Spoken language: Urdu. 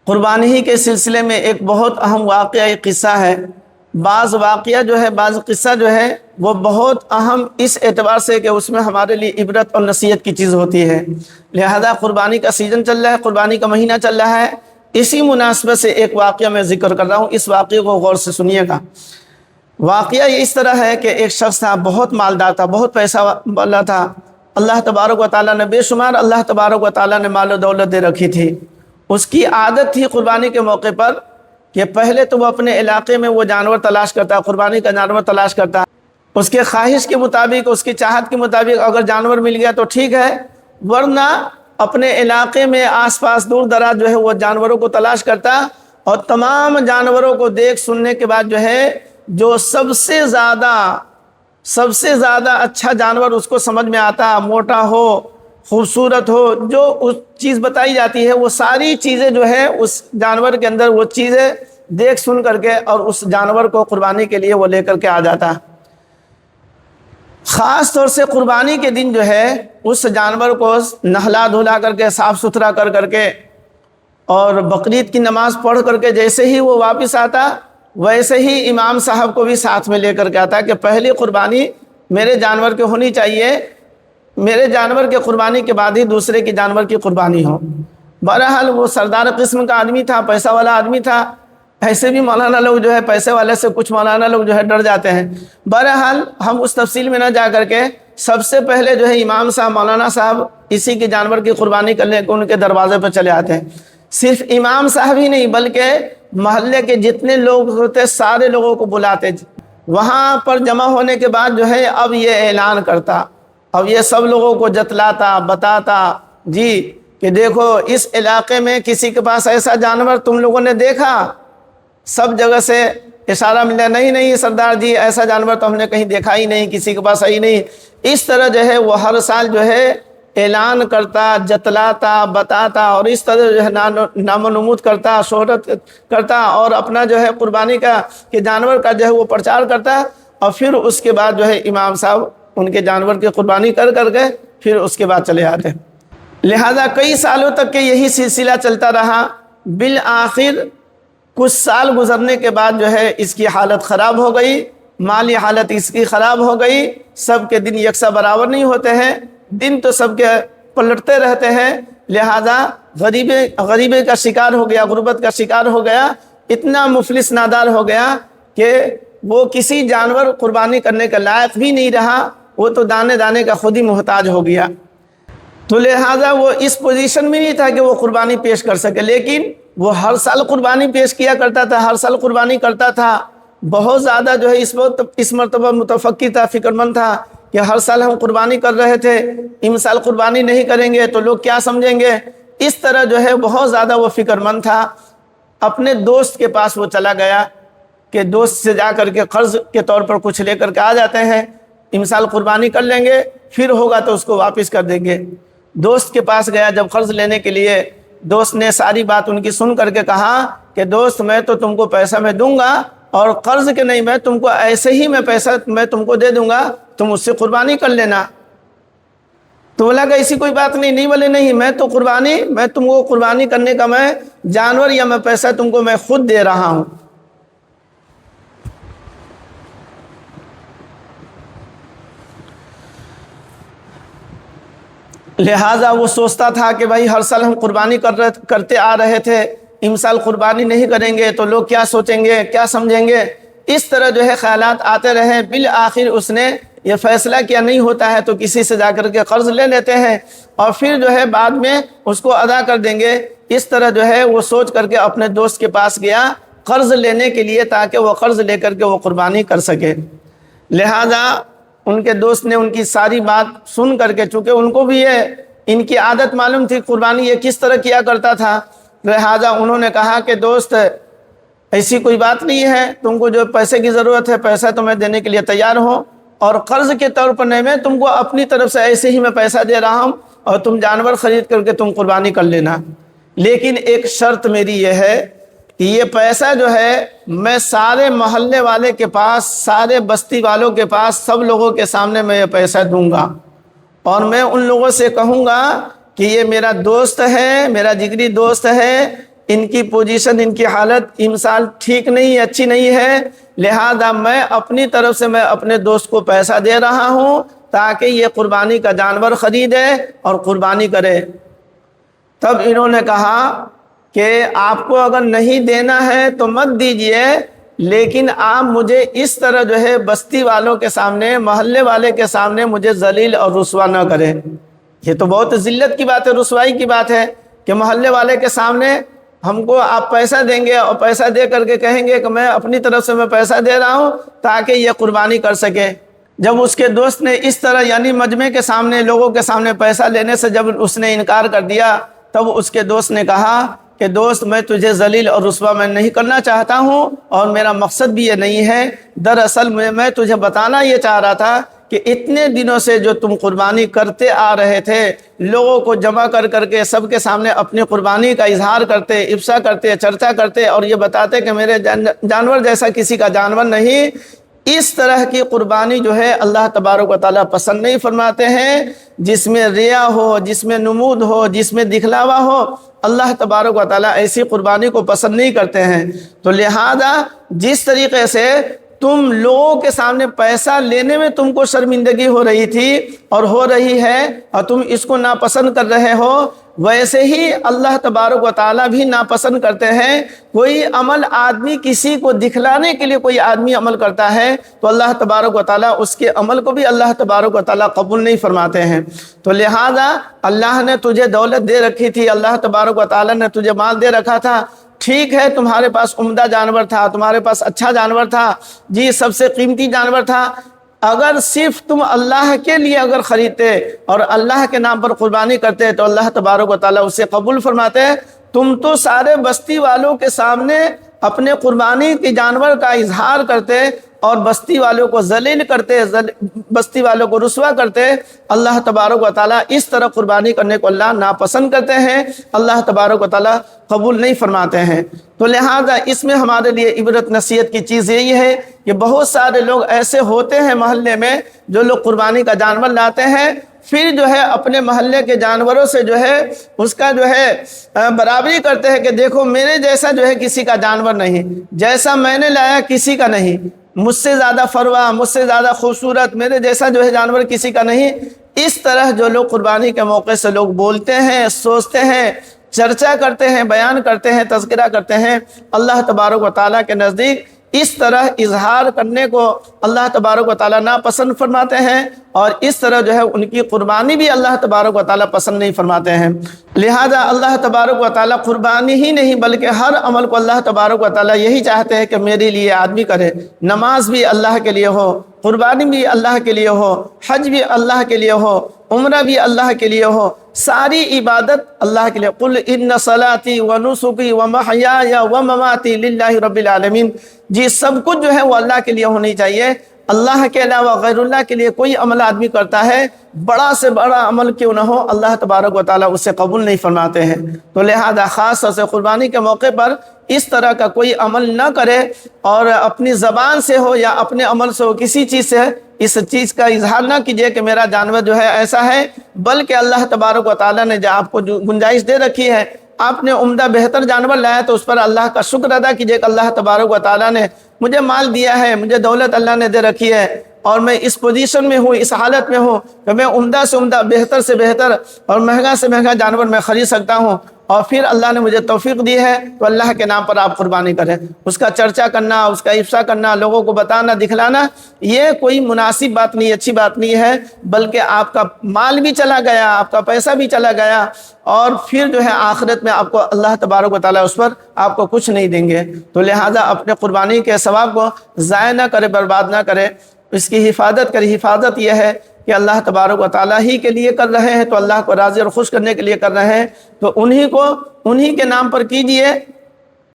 قربانی ہی کے سلسلے میں ایک بہت اہم واقعہ، ایک قصہ ہے۔ بعض واقعہ جو ہے، بعض قصہ جو ہے وہ بہت اہم اس اعتبار سے کہ اس میں ہمارے لیے عبرت اور نصیحت کی چیز ہوتی ہے۔ لہذا قربانی کا سیزن چل رہا ہے، قربانی کا مہینہ چل رہا ہے، اسی مناسبت سے ایک واقعہ میں ذکر کر رہا ہوں، اس واقعے کو غور سے سنیے گا۔ واقعہ اس طرح ہے کہ ایک شخص تھا، بہت مالدار تھا، بہت پیسہ والا تھا۔ اللہ تبارک و تعالیٰ نے بے شمار اللہ تبارک و تعالیٰ نے مال و دولت دے رکھی تھی۔ اس کی عادت تھی قربانی کے موقع پر کہ پہلے تو وہ اپنے علاقے میں وہ جانور تلاش کرتا، قربانی کا جانور تلاش کرتا، اس کے خواہش کے مطابق، اس کی چاہت کے مطابق اگر جانور مل گیا تو ٹھیک ہے، ورنہ اپنے علاقے میں آس پاس دور دراز جو ہے وہ جانوروں کو تلاش کرتا، اور تمام جانوروں کو دیکھ سننے کے بعد جو ہے جو سب سے زیادہ اچھا جانور اس کو سمجھ میں آتا، موٹا ہو، خوبصورت ہو، جو اس چیز بتائی جاتی ہے وہ ساری چیزیں جو ہے اس جانور کے اندر وہ چیزیں دیکھ سن کر کے اور اس جانور کو قربانی کے لیے وہ لے کر کے آ جاتا۔ خاص طور سے قربانی کے دن جو ہے اس جانور کو نہلا دھلا کر کے، صاف ستھرا کر کے اور بقرعید کی نماز پڑھ کر کے جیسے ہی وہ واپس آتا، ویسے ہی امام صاحب کو بھی ساتھ میں لے کر کے آتا کہ پہلی قربانی میرے جانور کی ہونی چاہیے، میرے جانور کے قربانی کے بعد ہی دوسرے کی جانور کی قربانی ہو۔ بہرحال وہ سردار قسم کا آدمی تھا، پیسہ والا آدمی تھا۔ ایسے بھی مولانا لوگ جو ہے پیسے والے سے کچھ مولانا لوگ جو ہے ڈر جاتے ہیں۔ بہرحال ہم اس تفصیل میں نہ جا کر کے سب سے پہلے جو ہے امام صاحب، مولانا صاحب اسی کی جانور کی قربانی کرنے کو ان کے دروازے پر چلے آتے ہیں۔ صرف امام صاحب ہی نہیں بلکہ محلے کے جتنے لوگ ہوتے سارے لوگوں کو بلاتے۔ وہاں پر جمع ہونے کے بعد جو ہے اب یہ اعلان کرتا، اب یہ سب لوگوں کو جتلاتا، بتاتا جی کہ دیکھو اس علاقے میں کسی کے پاس ایسا جانور تم لوگوں نے دیکھا؟ سب جگہ سے اشارہ ملا، نہیں سردار جی ایسا جانور تو ہم نے کہیں دیکھا ہی نہیں، کسی کے پاس ہی نہیں۔ اس طرح جو ہے وہ ہر سال جو ہے اعلان کرتا، جتلاتا، بتاتا، اور اس طرح جو ہے نام و نمود کرتا، شہرت کرتا، اور اپنا جو ہے قربانی کا کہ جانور کا جو ہے وہ پرچار کرتا، اور پھر اس کے بعد جو ہے امام صاحب ان کے جانور کی قربانی کر کے پھر اس کے بعد چلے آتے۔ لہذا کئی سالوں تک کہ یہی سلسلہ چلتا رہا۔ بالآخر کچھ سال گزرنے کے بعد جو ہے اس کی حالت خراب ہو گئی، مالی حالت اس کی خراب ہو گئی، سب کے دن یکساں برابر نہیں ہوتے ہیں، دن تو سب کے پلٹتے رہتے ہیں۔ لہذا غریبی کا شکار ہو گیا، غربت کا شکار ہو گیا، اتنا مفلس نادار ہو گیا کہ وہ کسی جانور قربانی کرنے کا لائق بھی نہیں رہا، وہ تو دانے دانے کا خود ہی محتاج ہو گیا۔ تو لہذا وہ اس پوزیشن میں نہیں تھا کہ وہ قربانی پیش کر سکے، لیکن وہ ہر سال قربانی پیش کیا کرتا تھا، ہر سال قربانی کرتا تھا۔ بہت زیادہ جو ہے اس مرتبہ متفکر تھا، فکر مند تھا کہ ہر سال ہم قربانی کر رہے تھے، ان سال قربانی نہیں کریں گے تو لوگ کیا سمجھیں گے۔ اس طرح جو ہے بہت زیادہ وہ فکر مند تھا۔ اپنے دوست کے پاس وہ چلا گیا کہ دوست سے جا کر کے قرض کے طور پر کچھ لے کر کے آ جاتے ہیں، ان سال قربانی کر لیں گے، پھر ہوگا تو اس کو واپس کر دیں گے۔ دوست کے پاس گیا جب قرض لینے کے لیے، دوست نے ساری بات ان کی سن کر کے کہا کہ دوست میں تو تم کو پیسہ میں دوں گا، اور قرض کے نہیں، میں تم کو ایسے ہی میں پیسہ میں تم کو دے دوں گا، تم اس سے قربانی کر لینا۔ تو بولا کہ ایسی کوئی بات نہیں بولے نہیں، میں تو قربانی، میں تم کو قربانی کرنے کا میں جانور یا میں پیسہ تم کو میں خود دے رہا ہوں۔ لہٰذا وہ سوچتا تھا کہ بھائی ہر سال ہم قربانی کرتے آ رہے تھے، ان سال قربانی نہیں کریں گے تو لوگ کیا سوچیں گے، کیا سمجھیں گے۔ اس طرح جو ہے خیالات آتے رہے۔ بالآخر اس نے یہ فیصلہ کیا نہیں ہوتا ہے تو کسی سے جا کر کے قرض لے لیتے ہیں اور پھر جو ہے بعد میں اس کو ادا کر دیں گے۔ اس طرح جو ہے وہ سوچ کر کے اپنے دوست کے پاس گیا قرض لینے کے لیے تاکہ وہ قرض لے کر کے وہ قربانی کر سکے۔ لہذا ان کے دوست نے ان کی ساری بات سن کر کے، چونکہ ان کو بھی یہ ان کی عادت معلوم تھی قربانی یہ کس طرح کیا کرتا تھا، لہذا انہوں نے کہا کہ دوست ایسی کوئی بات نہیں ہے، تم کو جو پیسے کی ضرورت ہے پیسہ تو میں دینے کے لیے تیار ہوں، اور قرض کے طور پر نہیں، میں تم کو اپنی طرف سے ایسے ہی میں پیسہ دے رہا ہوں اور تم جانور خرید کر کے تم قربانی کر لینا، لیکن ایک شرط میری یہ ہے کہ یہ پیسہ جو ہے میں سارے محلے والے کے پاس، سارے بستی والوں کے پاس، سب لوگوں کے سامنے میں یہ پیسہ دوں گا، اور میں ان لوگوں سے کہوں گا کہ یہ میرا دوست ہے، میرا جگری دوست ہے، ان کی پوزیشن، ان کی حالت مثال ٹھیک نہیں، اچھی نہیں ہے، لہذا میں اپنی طرف سے میں اپنے دوست کو پیسہ دے رہا ہوں تاکہ یہ قربانی کا جانور خریدے اور قربانی کرے۔ تب انہوں نے کہا کہ آپ کو اگر نہیں دینا ہے تو مت دیجئے، لیکن آپ مجھے اس طرح جو ہے بستی والوں کے سامنے، محلے والے کے سامنے مجھے ذلیل اور رسوا نہ کرے۔ یہ تو بہت ذلت کی بات ہے، رسوائی کی بات ہے کہ محلے والے کے سامنے ہم کو آپ پیسہ دیں گے اور پیسہ دے کر کے کہیں گے کہ میں اپنی طرف سے میں پیسہ دے رہا ہوں تاکہ یہ قربانی کر سکے۔ جب اس کے دوست نے اس طرح یعنی مجمع کے سامنے، لوگوں کے سامنے پیسہ لینے سے جب اس نے انکار کر دیا، تب اس کے دوست نے کہا کہ دوست میں تجھے ذلیل اور رسوا میں نہیں کرنا چاہتا ہوں اور میرا مقصد بھی یہ نہیں ہے، دراصل میں تجھے بتانا یہ چاہ رہا تھا کہ اتنے دنوں سے جو تم قربانی کرتے آ رہے تھے، لوگوں کو جمع کر کر کے سب کے سامنے اپنی قربانی کا اظہار کرتے، افشا کرتے، چرچا کرتے اور یہ بتاتے کہ میرے جانور جیسا کسی کا جانور نہیں، اس طرح کی قربانی جو ہے اللہ تبارک و تعالیٰ پسند نہیں فرماتے ہیں۔ جس میں ریا ہو، جس میں نمود ہو، جس میں دکھلاوا ہو، اللہ تبارک و تعالیٰ ایسی قربانی کو پسند نہیں کرتے ہیں۔ تو لہذا جس طریقے سے تم لوگوں کے سامنے پیسہ لینے میں تم کو شرمندگی ہو رہی تھی اور ہو رہی ہے اور تم اس کو ناپسند کر رہے ہو، ویسے ہی اللہ تبارک و تعالیٰ بھی ناپسند کرتے ہیں۔ کوئی عمل آدمی کسی کو دکھلانے کے لیے کوئی آدمی عمل کرتا ہے تو اللہ تبارک و تعالیٰ اس کے عمل کو بھی اللہ تبارک و تعالیٰ قبول نہیں فرماتے ہیں۔ تو لہذا اللہ نے تجھے دولت دے رکھی تھی، اللہ تبارک و تعالیٰ نے تجھے مال دے رکھا تھا، ٹھیک ہے تمہارے پاس عمدہ جانور تھا، تمہارے پاس اچھا جانور تھا، جی سب سے قیمتی جانور تھا، اگر صرف تم اللہ کے لیے اگر خریدتے اور اللہ کے نام پر قربانی کرتے تو اللہ تبارک و تعالیٰ اسے قبول فرماتے۔ تم تو سارے بستی والوں کے سامنے اپنے قربانی کے جانور کا اظہار کرتے اور بستی والوں کو ذلیل کرتے، بستی والوں کو رسوا کرتے۔ اللہ تبارک و تعالیٰ اس طرح قربانی کرنے کو اللہ ناپسند کرتے ہیں، اللہ تبارک و تعالیٰ قبول نہیں فرماتے ہیں۔ تو لہذا اس میں ہمارے لیے عبرت نصیحت کی چیز یہی ہے کہ بہت سارے لوگ ایسے ہوتے ہیں محلے میں جو لوگ قربانی کا جانور لاتے ہیں، پھر جو ہے اپنے محلے کے جانوروں سے جو ہے اس کا جو ہے برابری کرتے ہیں کہ دیکھو میرے جیسا جو ہے کسی کا جانور نہیں، جیسا میں نے لایا کسی کا نہیں، مجھ سے زیادہ فروا، مجھ سے زیادہ خوبصورت میرے جیسا جو ہے جانور کسی کا نہیں۔ اس طرح جو لوگ قربانی کے موقع سے لوگ بولتے ہیں، سوچتے ہیں، چرچا کرتے ہیں، بیان کرتے ہیں، تذکرہ کرتے ہیں، اللہ تبارک و تعالیٰ کے نزدیک اس طرح اظہار کرنے کو اللہ تبارک و تعالیٰ ناپسند فرماتے ہیں اور اس طرح جو ہے ان کی قربانی بھی اللہ تبارک و تعالیٰ پسند نہیں فرماتے ہیں۔ لہذا اللہ تبارک و تعالیٰ قربانی ہی نہیں بلکہ ہر عمل کو اللہ تبارک و تعالیٰ یہی چاہتے ہیں کہ میرے لیے آدمی کرے، نماز بھی اللہ کے لیے ہو، قربانی بھی اللہ کے لیے ہو، حج بھی اللہ کے لیے ہو، عمرہ بھی اللہ کے لیے ہو، ساری عبادت اللہ کے لیے۔ قل ان صلاتی و نسکی و محیای و مماتی للہ رب العالمین، جی سب کچھ جو ہے وہ اللہ کے لیے ہونی چاہیے۔ اللہ کے علاوہ غیر اللہ کے لیے کوئی عمل آدمی کرتا ہے، بڑا سے بڑا عمل کیوں نہ ہو، اللہ تبارک و تعالیٰ اسے قبول نہیں فرماتے ہیں۔ تو لہذا خاص طور سے قربانی کے موقع پر اس طرح کا کوئی عمل نہ کرے اور اپنی زبان سے ہو یا اپنے عمل سے ہو، کسی چیز سے اس چیز کا اظہار نہ کیجئے کہ میرا جانور جو ہے ایسا ہے، بلکہ اللہ تبارک و تعالیٰ نے جو آپ کو گنجائش دے رکھی ہے، آپ نے عمدہ بہتر جانور لایا تو اس پر اللہ کا شکر ادا کیجئے کہ اللہ تبارک و تعالیٰ نے مجھے مال دیا ہے، مجھے دولت اللہ نے دے رکھی ہے اور میں اس پوزیشن میں ہوں، اس حالت میں ہوں کہ میں عمدہ سے عمدہ، بہتر سے بہتر اور مہنگا سے مہنگا جانور میں خرید سکتا ہوں، اور پھر اللہ نے مجھے توفیق دی ہے تو اللہ کے نام پر آپ قربانی کریں۔ اس کا چرچا کرنا، اس کا افشا کرنا، لوگوں کو بتانا، دکھلانا، یہ کوئی مناسب بات نہیں، اچھی بات نہیں ہے، بلکہ آپ کا مال بھی چلا گیا، آپ کا پیسہ بھی چلا گیا اور پھر جو ہے آخرت میں آپ کو اللہ تبارک و تعالیٰ اس پر آپ کو کچھ نہیں دیں گے۔ تو لہٰذا اپنے قربانی کے ثواب کو ضائع نہ کرے، برباد نہ کرے، اس کی حفاظت کرے۔ حفاظت یہ ہے کہ اللہ تبارک و تعالیٰ ہی کے لیے کر رہے ہیں تو اللہ کو راضی اور خوش کرنے کے لیے کر رہے ہیں تو انہی کے نام پر کیجئے